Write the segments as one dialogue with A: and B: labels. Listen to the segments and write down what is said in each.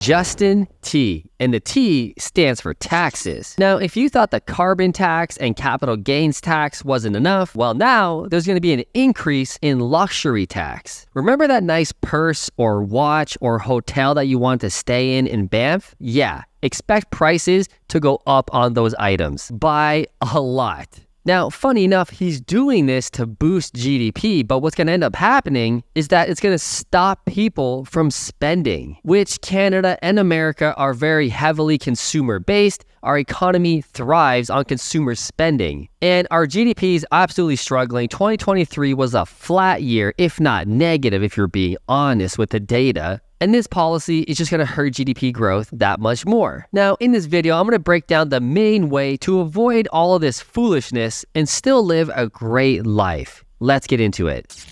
A: Justin T, and the T stands for taxes. Now, if you thought the carbon tax and capital gains tax wasn't enough, well, now there's going to be an increase in luxury tax. Remember that nice purse or watch or hotel that you want to stay in Banff? Yeah, expect prices to go up on those items by a lot. Now, funny enough, he's doing this to boost GDP, but what's going to end up happening is that it's going to stop people from spending, which Canada and America are very heavily consumer-based. Our economy thrives on consumer spending, and our GDP is absolutely struggling. 2023 was a flat year, if not negative, if you're being honest with the data. And this policy is just going to hurt GDP growth that much more. Now, in this video, I'm going to break down the main way to avoid all of this foolishness and still live a great life. Let's get into it.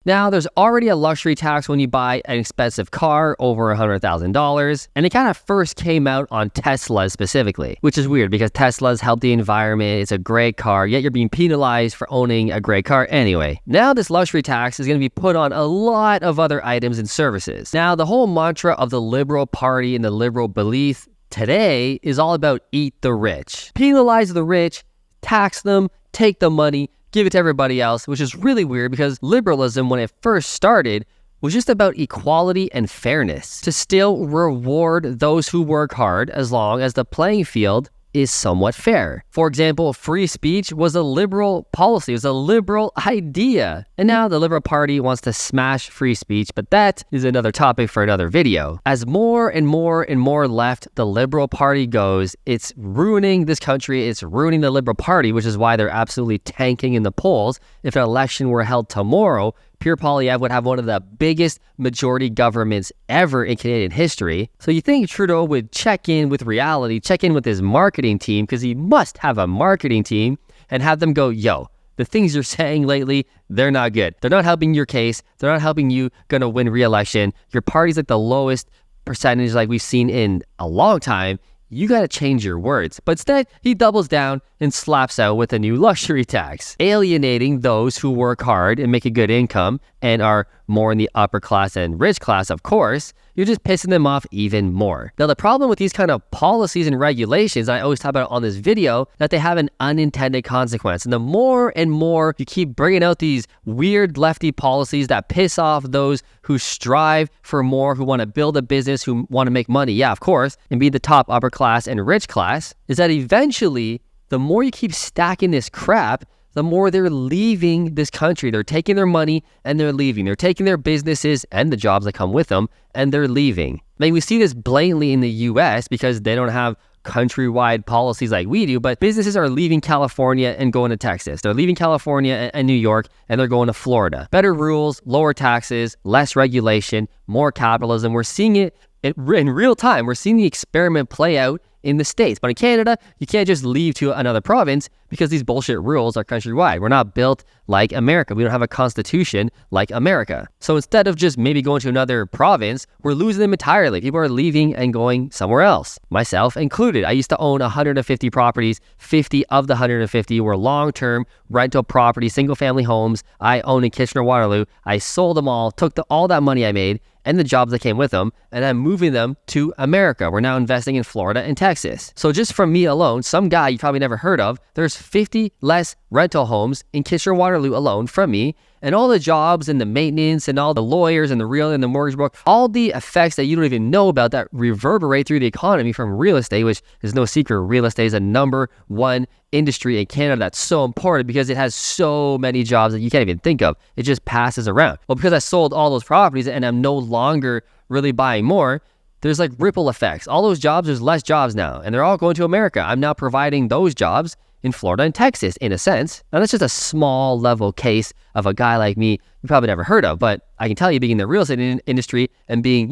A: Now, there's already a luxury tax when you buy an expensive car over $100,000, and it kind of first came out on Teslas specifically, which is weird because Teslas help the environment, it's a great car, yet you're being penalized for owning a great car anyway. Now, this luxury tax is going to be put on a lot of other items and services. Now, the whole mantra of the Liberal Party and the liberal belief today is all about eat the rich. Penalize the rich, tax them, take the money, give it to everybody else, which is really weird because liberalism, when it first started, was just about equality and fairness, to still reward those who work hard as long as the playing field is somewhat fair. For example, free speech was a liberal policy, it was a liberal idea. And now the Liberal Party wants to smash free speech, but that is another topic for another video. As more and more and more left the Liberal Party goes, it's ruining this country, it's ruining the Liberal Party, which is why they're absolutely tanking in the polls. If an election were held tomorrow, Pierre Poilievre would have one of the biggest majority governments ever in Canadian history. So you think Trudeau would check in with reality, check in with his marketing team, because he must have a marketing team, and have them go, yo, the things you're saying lately, they're not good. They're not helping your case. They're not helping you gonna win re-election. Your party's like the lowest percentage like we've seen in a long time. You gotta change your words. But instead, he doubles down and slaps out with a new luxury tax, alienating those who work hard and make a good income and are more in the upper class and rich class, of course. You're just pissing them off even more. Now, the problem with these kind of policies and regulations, I always talk about it on this video, that they have an unintended consequence. And the more and more you keep bringing out these weird lefty policies that piss off those who strive for more, who want to build a business, who want to make money, yeah, of course, and be the top upper class and rich class, is that eventually, the more you keep stacking this crap, the more they're leaving this country. They're taking their money and they're leaving. They're taking their businesses and the jobs that come with them, and they're leaving. I mean, we see this blatantly in the US because they don't have countrywide policies like we do, but businesses are leaving California and going to Texas. They're leaving California and New York, and they're going to Florida. Better rules, lower taxes, less regulation, more capitalism. We're seeing it in real time. We're seeing the experiment play out in the States. But in Canada, you can't just leave to another province because these bullshit rules are countrywide. We're not built like America. We don't have a constitution like America. So instead of just maybe going to another province, we're losing them entirely. People are leaving and going somewhere else, myself included. I used to own 150 properties. 50 of the 150 were long-term rental properties, single-family homes. I own in Kitchener-Waterloo. I sold them all, took all that money I made and the jobs that came with them, and I'm moving them to America. We're now investing in Florida and Texas. So just from me alone, some guy you probably never heard of, there's 50 less rental homes in Kitchener-Waterloo alone from me, and all the jobs and the maintenance and all the lawyers and the real and the mortgage broker, all the effects that you don't even know about that reverberate through the economy from real estate, which is no secret. Real estate is a #1 industry in Canada that's so important because it has so many jobs that you can't even think of. It just passes around. Well, because I sold all those properties and I'm no longer really buying more, there's like ripple effects. All those jobs, there's less jobs now, and they're all going to America. I'm now providing those jobs in Florida and Texas, in a sense. Now, that's just a small level case of a guy like me you probably never heard of, but I can tell you, being in the real estate industry and being,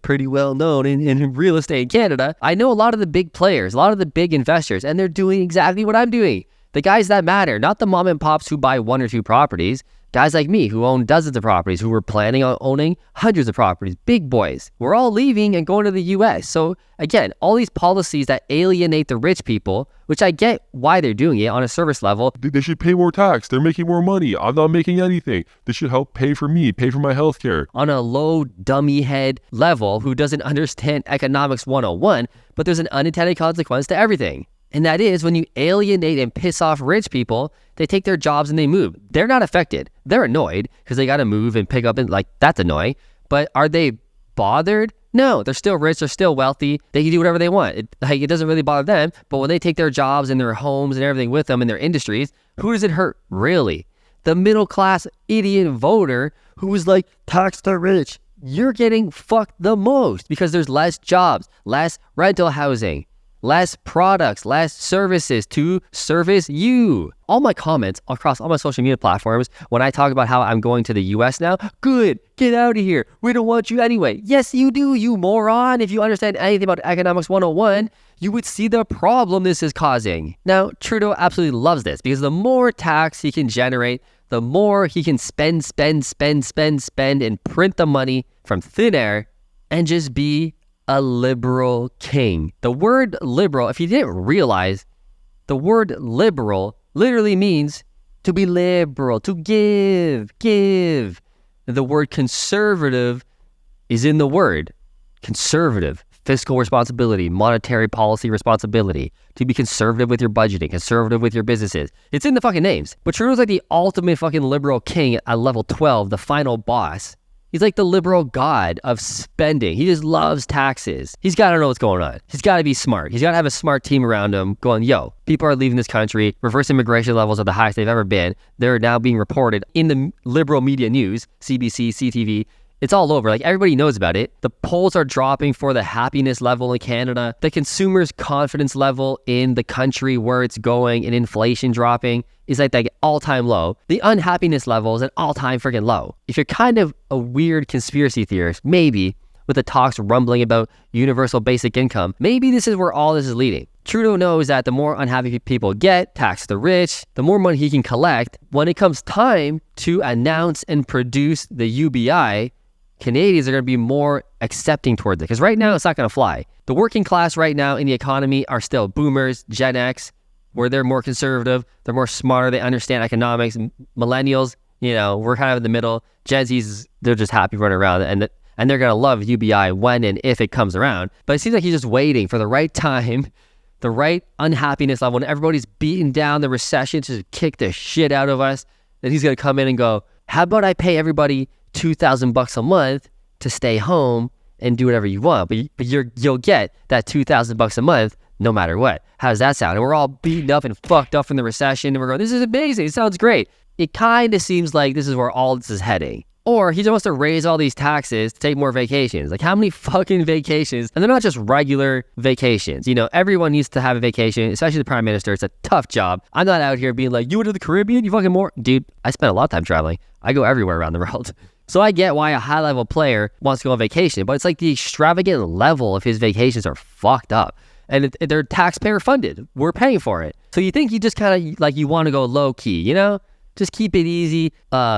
A: pretty well known in real estate in Canada, I know a lot of the big players, a lot of the big investors, and they're doing exactly what I'm doing. The guys that matter, not the mom and pops who buy 1 or 2 properties. Guys like me who own dozens of properties, who were planning on owning hundreds of properties, big boys, we're all leaving and going to the US. So again, all these policies that alienate the rich people, which I get why they're doing it on a service level.
B: They should pay more tax. They're making more money. I'm not making anything. They should help pay for me, pay for my healthcare.
A: On a low dummy head level who doesn't understand economics 101, but there's an unintended consequence to everything. And that is when you alienate and piss off rich people, they take their jobs and they move. They're not affected. They're annoyed because they got to move and pick up and that's annoying. But are they bothered? No, they're still rich. They're still wealthy. They can do whatever they want. It doesn't really bother them. But when they take their jobs and their homes and everything with them in their industries, who does it hurt? Really? The middle class idiot voter who was like, tax the rich. You're getting fucked the most because there's less jobs, less rental housing, less products, less services to service you. All my comments across all my social media platforms, when I talk about how I'm going to the US now, good, get out of here. We don't want you anyway. Yes, you do, you moron. If you understand anything about economics 101, you would see the problem this is causing. Now, Trudeau absolutely loves this because the more tax he can generate, the more he can spend and print the money from thin air and just be a liberal king. The word liberal, if you didn't realize, the word liberal literally means to be liberal, to give. The word conservative is in the word. Conservative, fiscal responsibility, monetary policy responsibility, to be conservative with your budgeting, conservative with your businesses. It's in the fucking names. But Trudeau's like the ultimate fucking liberal king at level 12, the final boss. He's like the liberal god of spending. He just loves taxes. He's got to know what's going on. He's got to be smart. He's got to have a smart team around him going, yo, people are leaving this country. Reverse immigration levels are the highest they've ever been. They're now being reported in the liberal media news, CBC, CTV. It's all over. Like, everybody knows about it. The polls are dropping for the happiness level in Canada. The consumer's confidence level in the country where it's going and inflation dropping is like all-time low. The unhappiness level is an all-time freaking low. If you're kind of a weird conspiracy theorist, maybe with the talks rumbling about universal basic income, maybe this is where all this is leading. Trudeau knows that the more unhappy people get, tax the rich, the more money he can collect. When it comes time to announce and produce the UBI, Canadians are going to be more accepting towards it because right now it's not going to fly. The working class right now in the economy are still boomers, Gen X, where they're more conservative, they're more smarter, they understand economics. Millennials, we're kind of in the middle. Gen Z's, they're just happy running around and they're going to love UBI when and if it comes around. But it seems like he's just waiting for the right time, the right unhappiness level, when everybody's beating down the recession to kick the shit out of us. Then he's going to come in and go, how about I pay everybody $2,000 a month to stay home and do whatever you want, but you'll get that $2,000 a month no matter what. How does that sound? And we're all beaten up and fucked up from the recession, and we're going, this is amazing, it sounds great. It kind of seems like this is where all this is heading. Or he just wants to raise all these taxes to take more vacations. Like, how many fucking vacations? And they're not just regular vacations. Everyone needs to have a vacation, especially the prime minister. It's a tough job. I'm not out here being like, you went to the Caribbean, you fucking more. Dude, I spend a lot of time traveling. I go everywhere around the world. So I get why a high-level player wants to go on vacation, but it's like the extravagant level of his vacations are fucked up. And they're taxpayer funded. We're paying for it. So you think you just kind of, like, you want to go low-key, Just keep it easy,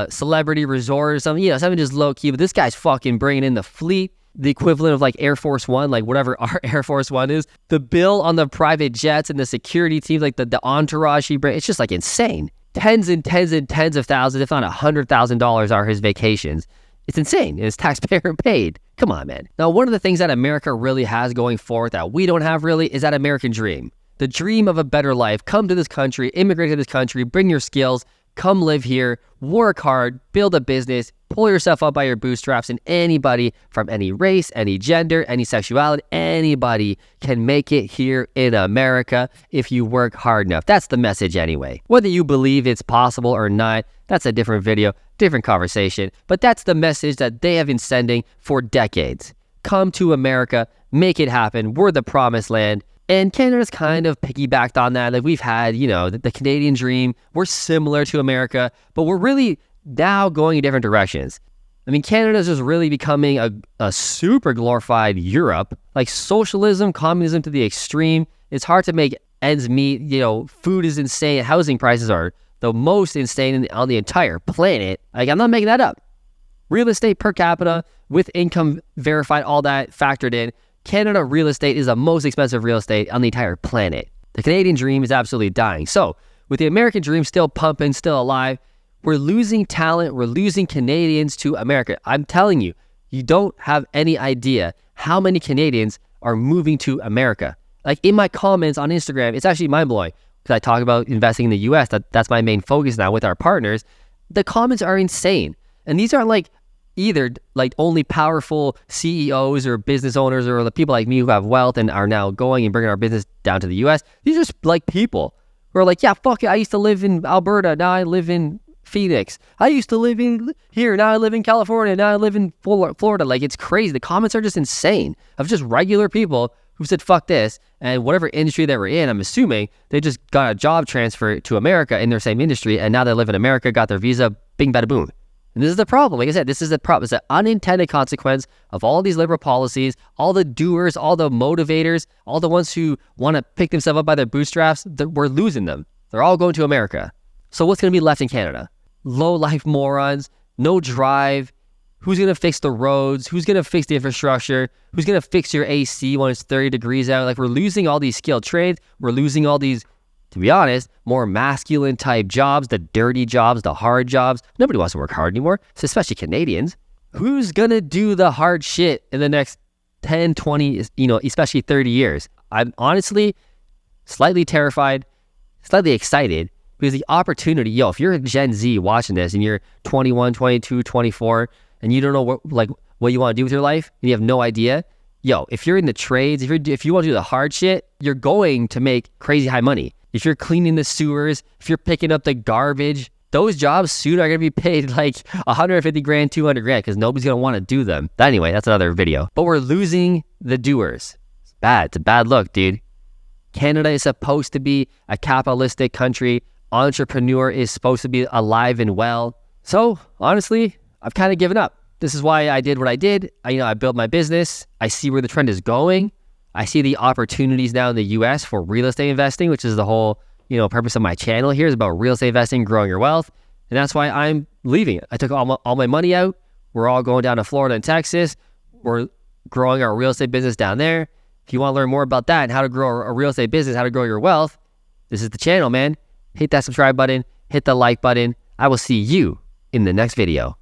A: celebrity resort or something, something just low-key. But this guy's fucking bringing in the fleet, the equivalent of like Air Force One, like whatever our Air Force One is. The bill on the private jets and the security teams, like the entourage he brings, it's just like insane. Tens and tens and tens of thousands, if not $100,000 are his vacations. It's insane. And it's taxpayer paid. Come on, man. Now, one of the things that America really has going forward that we don't have really is that American dream. The dream of a better life. Come to this country, immigrate to this country, bring your skills, come live here, work hard, build a business, pull yourself up by your bootstraps, and anybody from any race, any gender, any sexuality, anybody can make it here in America if you work hard enough. That's the message anyway. Whether you believe it's possible or not, that's a different video, different conversation, but that's the message that they have been sending for decades. Come to America, make it happen. We're the promised land. And Canada's kind of piggybacked on that. Like, we've had, the Canadian dream. We're similar to America, but we're really now going in different directions. I mean, Canada's just really becoming a super glorified Europe, like socialism, communism to the extreme. It's hard to make ends meet. Food is insane. Housing prices are the most insane on the entire planet. Like, I'm not making that up. Real estate per capita with income verified, all that factored in. Canada real estate is the most expensive real estate on the entire planet. The Canadian dream is absolutely dying. So with the American dream still pumping, still alive, we're losing talent. We're losing Canadians to America. I'm telling you, you don't have any idea how many Canadians are moving to America. Like in my comments on Instagram, it's actually mind-blowing because I talk about investing in the US. That's my main focus now with our partners. The comments are insane. And these aren't like either like only powerful CEOs or business owners or the people like me who have wealth and are now going and bringing our business down to the US. These are just like people who are like, yeah, fuck it. I used to live in Alberta. Now I live in Phoenix. I used to live in here. Now I live in California. Now I live in Florida. Like, it's crazy. The comments are just insane of just regular people who said, fuck this. And whatever industry they were in, I'm assuming they just got a job transfer to America in their same industry. And now they live in America, got their visa, bing, bada, boom. And this is the problem. Like I said, this is the problem. It's an unintended consequence of all these liberal policies, all the doers, all the motivators, all the ones who want to pick themselves up by their bootstraps. We're losing them. They're all going to America. So what's going to be left in Canada? Low-life morons, no drive. Who's going to fix the roads? Who's going to fix the infrastructure? Who's going to fix your AC when it's 30 degrees out? Like, we're losing all these skilled trades. We're losing all these, to be honest, more masculine type jobs, the dirty jobs, the hard jobs. Nobody wants to work hard anymore, so especially Canadians. Who's going to do the hard shit in the next 10, 20, especially 30 years? I'm honestly slightly terrified, slightly excited. Because the opportunity, if you're a Gen Z watching this and you're 21, 22, 24, and you don't know what you want to do with your life, and you have no idea, if you're in the trades, if you want to do the hard shit, you're going to make crazy high money. If you're cleaning the sewers, if you're picking up the garbage, those jobs soon are going to be paid like 150 grand, 200 grand because nobody's going to want to do them. But anyway, that's another video. But we're losing the doers. It's bad. It's a bad look, dude. Canada is supposed to be a capitalistic country. Entrepreneur is supposed to be alive and well. So honestly, I've kind of given up. This is why I did what I did. I built my business. I see where the trend is going. I see the opportunities now in the US for real estate investing, which is the whole, purpose of my channel here is about real estate investing, growing your wealth. And that's why I'm leaving it. I took all my money out. We're all going down to Florida and Texas. We're growing our real estate business down there. If you want to learn more about that and how to grow a real estate business, how to grow your wealth, this is the channel, man. Hit that subscribe button, hit the like button. I will see you in the next video.